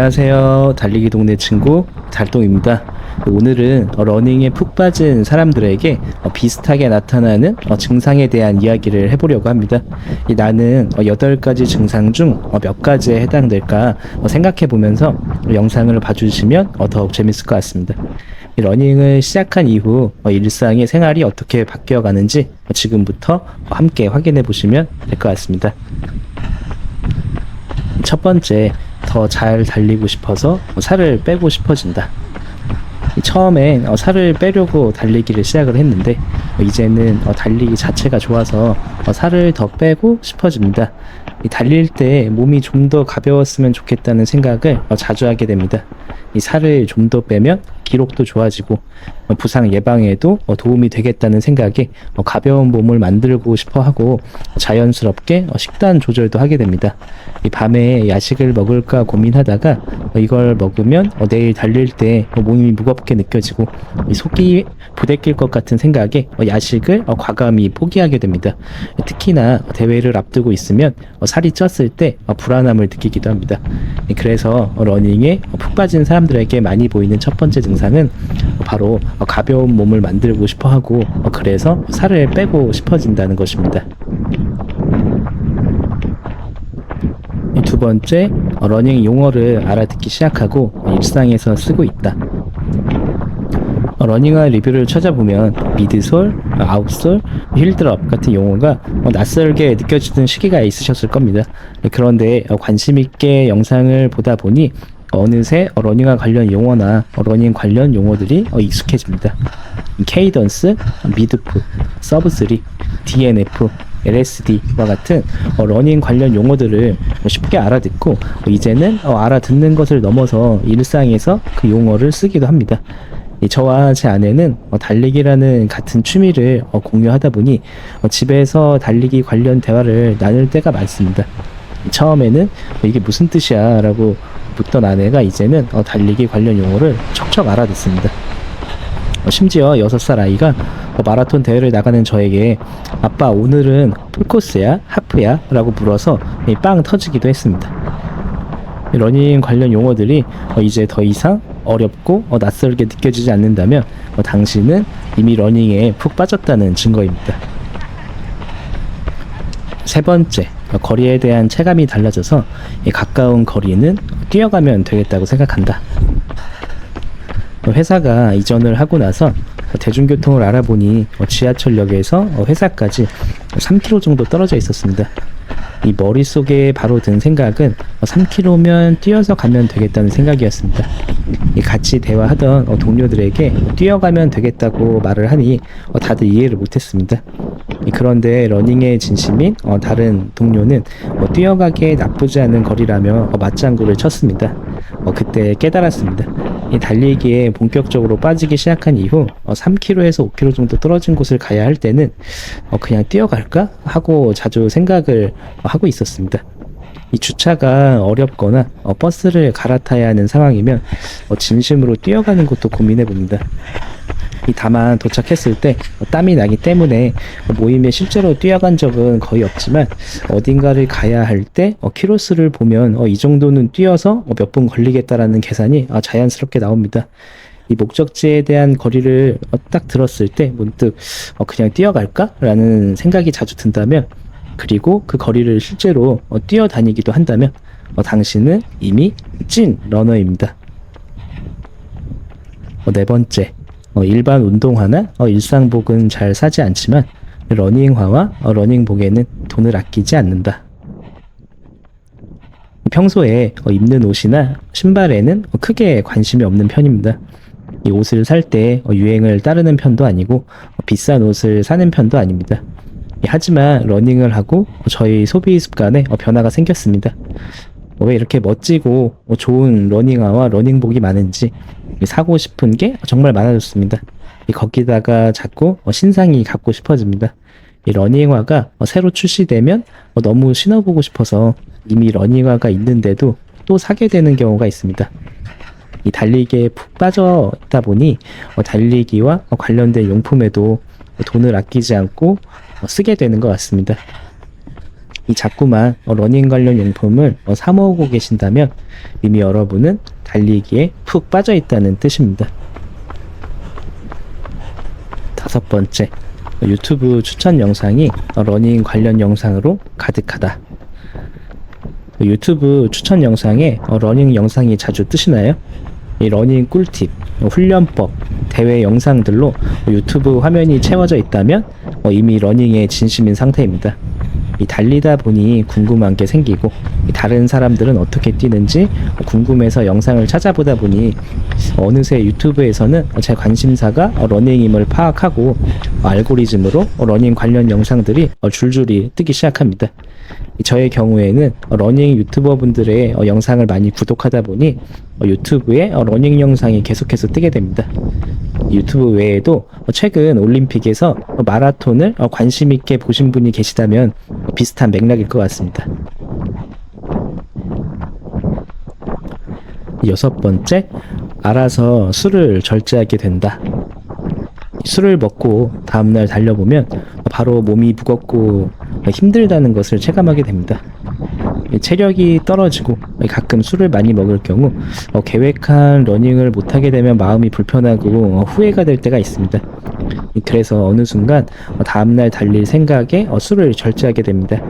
안녕하세요. 달리기 동네 친구 달동입니다. 오늘은 러닝에 푹 빠진 사람들에게 비슷하게 나타나는 증상에 대한 이야기를 해보려고 합니다. 나는 8가지 증상 중 몇 가지에 해당될까 생각해 보면서 영상을 봐주시면 더욱 재밌을 것 같습니다. 러닝을 시작한 이후 일상의 생활이 어떻게 바뀌어 가는지 지금부터 함께 확인해 보시면 될 것 같습니다. 첫 번째, 더 잘 달리고 싶어서 살을 빼고 싶어진다. 처음엔 살을 빼려고 달리기를 시작을 했는데 이제는 달리기 자체가 좋아서 살을 더 빼고 싶어집니다. 달릴 때 몸이 좀 더 가벼웠으면 좋겠다는 생각을 자주 하게 됩니다. 이 살을 좀 더 빼면 기록도 좋아지고 부상 예방에도 도움이 되겠다는 생각에 가벼운 몸을 만들고 싶어 하고 자연스럽게 식단 조절도 하게 됩니다. 이 밤에 야식을 먹을까 고민하다가 이걸 먹으면 내일 달릴 때 몸이 무겁게 느껴지고 속이 부대낄 것 같은 생각에 야식을 과감히 포기하게 됩니다. 특히나 대회를 앞두고 있으면 살이 쪘을 때 불안함을 느끼기도 합니다. 그래서 러닝에 푹 빠진 사람들에게 많이 보이는 첫 번째 증상은 바로 가벼운 몸을 만들고 싶어 하고 그래서 살을 빼고 싶어진다는 것입니다. 두 번째, 러닝 용어를 알아듣기 시작하고 일상에서 쓰고 있다. 러닝화 리뷰를 찾아보면 미드솔, 아웃솔, 힐드롭 같은 용어가 낯설게 느껴지는 시기가 있으셨을 겁니다. 그런데 관심 있게 영상을 보다 보니 어느새 러닝화 관련 용어나 러닝 관련 용어들이 익숙해집니다. 케이던스, 미드프, 서브3, DNF, LSD와 같은 러닝 관련 용어들을 쉽게 알아듣고 이제는 알아듣는 것을 넘어서 일상에서 그 용어를 쓰기도 합니다. 저와 제 아내는 달리기라는 같은 취미를 공유하다 보니 집에서 달리기 관련 대화를 나눌 때가 많습니다. 처음에는 이게 무슨 뜻이야 라고 묻던 아내가 이제는 달리기 관련 용어를 척척 알아듣습니다. 심지어 6살 아이가 마라톤 대회를 나가는 저에게 아빠 오늘은 풀코스야? 하프야? 라고 물어서 빵 터지기도 했습니다. 러닝 관련 용어들이 이제 더 이상 어렵고 낯설게 느껴지지 않는다면 당신은 이미 러닝에 푹 빠졌다는 증거입니다. 세 번째, 거리에 대한 체감이 달라져서 가까운 거리는 뛰어가면 되겠다고 생각한다. 회사가 이전을 하고 나서 대중교통을 알아보니 지하철역에서 회사까지 3km 정도 떨어져 있었습니다. 이 머릿속에 바로 든 생각은 3km면 뛰어서 가면 되겠다는 생각이었습니다. 같이 대화하던 동료들에게 뛰어가면 되겠다고 말을 하니 다들 이해를 못했습니다. 그런데 러닝의 진심인 다른 동료는 뛰어가기에 나쁘지 않은 거리라며 맞장구를 쳤습니다. 그때 깨달았습니다. 이 달리기에 본격적으로 빠지기 시작한 이후 3km에서 5km 정도 떨어진 곳을 가야 할 때는 그냥 뛰어갈까? 하고 자주 생각을 하고 있었습니다. 이 주차가 어렵거나 버스를 갈아타야 하는 상황이면 진심으로 뛰어가는 것도 고민해 봅니다. 다만 도착했을 때 땀이 나기 때문에 모임에 실제로 뛰어간 적은 거의 없지만 어딘가를 가야 할 때 키로수를 보면 이 정도는 뛰어서 몇 분 걸리겠다라는 계산이 자연스럽게 나옵니다. 이 목적지에 대한 거리를 딱 들었을 때 문득 그냥 뛰어갈까? 라는 생각이 자주 든다면, 그리고 그 거리를 실제로 뛰어다니기도 한다면 당신은 이미 찐 러너입니다. 네 번째, 일반 운동화나 일상복은 잘 사지 않지만 러닝화와 러닝복에는 돈을 아끼지 않는다. 평소에 입는 옷이나 신발에는 크게 관심이 없는 편입니다. 이 옷을 살 때 유행을 따르는 편도 아니고 비싼 옷을 사는 편도 아닙니다. 하지만 러닝을 하고 저희 소비 습관에 변화가 생겼습니다. 왜 이렇게 멋지고 좋은 러닝화와 러닝복이 많은지 사고 싶은 게 정말 많아졌습니다. 거기다가 자꾸 신상이 갖고 싶어집니다. 이 러닝화가 새로 출시되면 너무 신어보고 싶어서 이미 러닝화가 있는데도 또 사게 되는 경우가 있습니다. 이 달리기에 푹 빠져 있다 보니 달리기와 관련된 용품에도 돈을 아끼지 않고 쓰게 되는 것 같습니다. 이 자꾸만 러닝 관련 용품을 사 모으고 계신다면 이미 여러분은 달리기에 푹 빠져 있다는 뜻입니다. 다섯 번째, 유튜브 추천 영상이 러닝 관련 영상으로 가득하다. 유튜브 추천 영상에 러닝 영상이 자주 뜨시나요? 이 러닝 꿀팁, 훈련법, 대회 영상들로 유튜브 화면이 채워져 있다면 이미 러닝에 진심인 상태입니다. 이 달리다 보니 궁금한 게 생기고 다른 사람들은 어떻게 뛰는지 궁금해서 영상을 찾아보다 보니 어느새 유튜브에서는 제 관심사가 러닝임을 파악하고 알고리즘으로 러닝 관련 영상들이 줄줄이 뜨기 시작합니다. 저의 경우에는 러닝 유튜버 분들의 영상을 많이 구독하다 보니 유튜브에 러닝 영상이 계속해서 뜨게 됩니다. 유튜브 외에도 최근 올림픽에서 마라톤을 관심 있게 보신 분이 계시다면 비슷한 맥락일 것 같습니다. 여섯 번째, 알아서 술을 절제하게 된다. 술을 먹고 다음날 달려보면 바로 몸이 무겁고 힘들다는 것을 체감하게 됩니다. 체력이 떨어지고 가끔 술을 많이 먹을 경우 계획한 러닝을 못하게 되면 마음이 불편하고 후회가 될 때가 있습니다. 그래서 어느 순간 다음날 달릴 생각에 술을 절제하게 됩니다.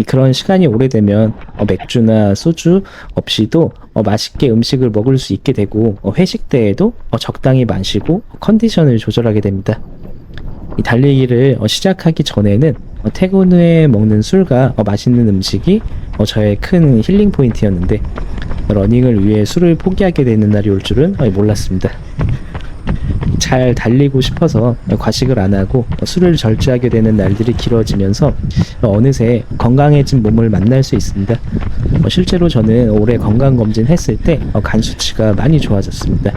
그런 시간이 오래되면 맥주나 소주 없이도 맛있게 음식을 먹을 수 있게 되고 회식 때에도 적당히 마시고 컨디션을 조절하게 됩니다. 이 달리기를 시작하기 전에는 퇴근 후에 먹는 술과 맛있는 음식이 저의 큰 힐링 포인트였는데 러닝을 위해 술을 포기하게 되는 날이 올 줄은 몰랐습니다. 잘 달리고 싶어서 과식을 안 하고 술을 절제하게 되는 날들이 길어지면서 어느새 건강해진 몸을 만날 수 있습니다. 실제로 저는 올해 건강검진 했을 때 간 수치가 많이 좋아졌습니다.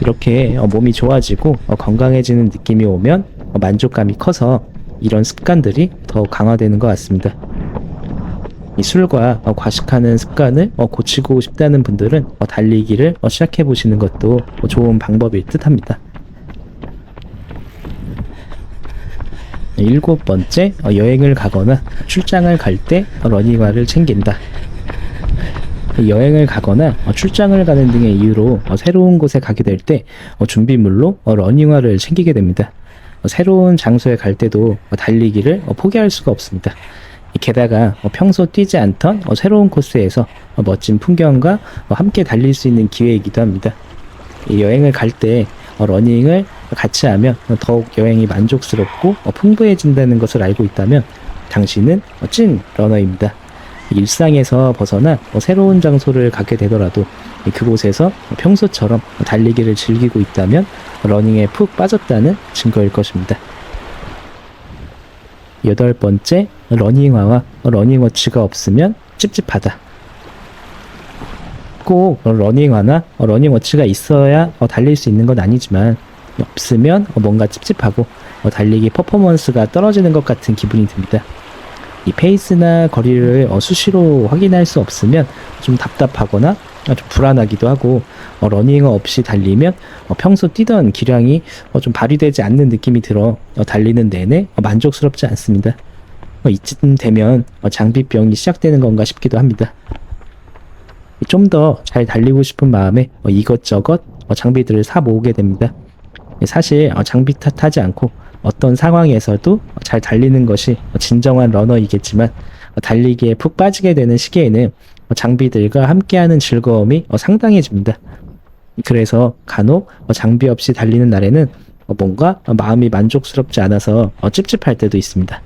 이렇게 몸이 좋아지고 건강해지는 느낌이 오면 만족감이 커서 이런 습관들이 더 강화되는 것 같습니다. 이 술과 과식하는 습관을 고치고 싶다는 분들은 달리기를 시작해 보시는 것도 좋은 방법일 듯 합니다. 일곱 번째, 여행을 가거나 출장을 갈 때 러닝화를 챙긴다. 여행을 가거나 출장을 가는 등의 이유로 새로운 곳에 가게 될 때 준비물로 러닝화를 챙기게 됩니다. 새로운 장소에 갈 때도 달리기를 포기할 수가 없습니다. 게다가 평소 뛰지 않던 새로운 코스에서 멋진 풍경과 함께 달릴 수 있는 기회이기도 합니다. 여행을 갈 때 러닝을 같이 하면 더욱 여행이 만족스럽고 풍부해진다는 것을 알고 있다면 당신은 찐 러너입니다. 일상에서 벗어나 새로운 장소를 가게 되더라도 그곳에서 평소처럼 달리기를 즐기고 있다면 러닝에 푹 빠졌다는 증거일 것입니다. 여덟 번째, 러닝화와 러닝워치가 없으면 찝찝하다. 꼭 러닝화나 러닝워치가 있어야 달릴 수 있는 건 아니지만 없으면 뭔가 찝찝하고 달리기 퍼포먼스가 떨어지는 것 같은 기분이 듭니다. 이 페이스나 거리를 수시로 확인할 수 없으면 좀 답답하거나 좀 불안하기도 하고 러닝화 없이 달리면 평소 뛰던 기량이 좀 발휘되지 않는 느낌이 들어 달리는 내내 만족스럽지 않습니다. 이쯤 되면 장비병이 시작되는 건가 싶기도 합니다. 좀 더 잘 달리고 싶은 마음에 이것저것 장비들을 사 모으게 됩니다. 사실 장비 탓하지 않고 어떤 상황에서도 잘 달리는 것이 진정한 러너이겠지만 달리기에 푹 빠지게 되는 시기에는 장비들과 함께하는 즐거움이 상당해집니다. 그래서 간혹 장비 없이 달리는 날에는 뭔가 마음이 만족스럽지 않아서 찝찝할 때도 있습니다.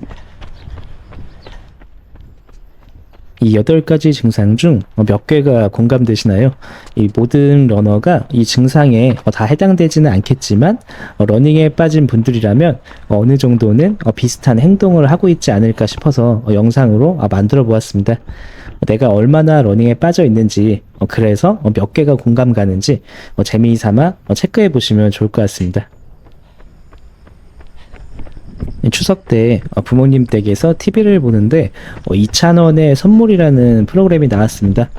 이 8가지 증상 중 몇 개가 공감되시나요? 이 모든 러너가 이 증상에 다 해당되지는 않겠지만 러닝에 빠진 분들이라면 어느 정도는 비슷한 행동을 하고 있지 않을까 싶어서 영상으로 만들어 보았습니다. 내가 얼마나 러닝에 빠져 있는지 그래서 몇 개가 공감 가는지 재미삼아 체크해 보시면 좋을 것 같습니다. 추석 때 부모님 댁에서 TV를 보는데 이찬원의 선물이라는 프로그램이 나왔습니다.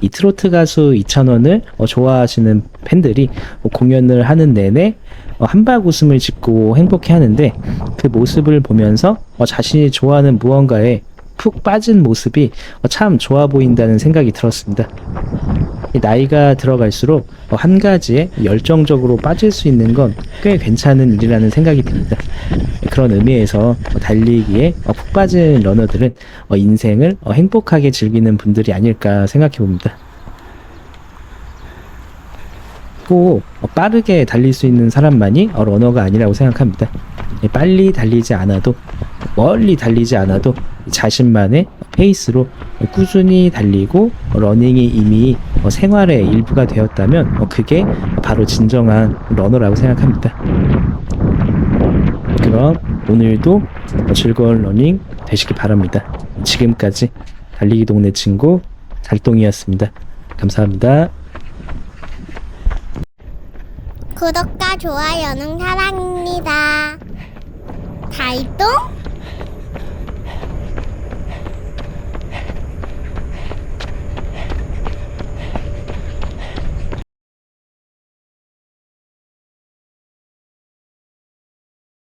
이 트로트 가수 이찬원을 좋아하시는 팬들이 공연을 하는 내내 한박 웃음을 짓고 행복해 하는데 그 모습을 보면서 자신이 좋아하는 무언가에 푹 빠진 모습이 참 좋아 보인다는 생각이 들었습니다. 이 나이가 들어갈수록 한 가지에 열정적으로 빠질 수 있는 건 꽤 괜찮은 일이라는 생각이 듭니다. 그런 의미에서 달리기에 푹 빠진 러너들은 인생을 행복하게 즐기는 분들이 아닐까 생각해 봅니다. 꼭 빠르게 달릴 수 있는 사람만이 러너가 아니라고 생각합니다. 빨리 달리지 않아도, 멀리 달리지 않아도 자신만의 페이스로 꾸준히 달리고 러닝이 이미 생활의 일부가 되었다면 그게 바로 진정한 러너라고 생각합니다. 그럼 오늘도 즐거운 러닝 되시기 바랍니다. 지금까지 달리기 동네 친구 달동이었습니다. 감사합니다. 구독과 좋아요는 사랑입니다. 달동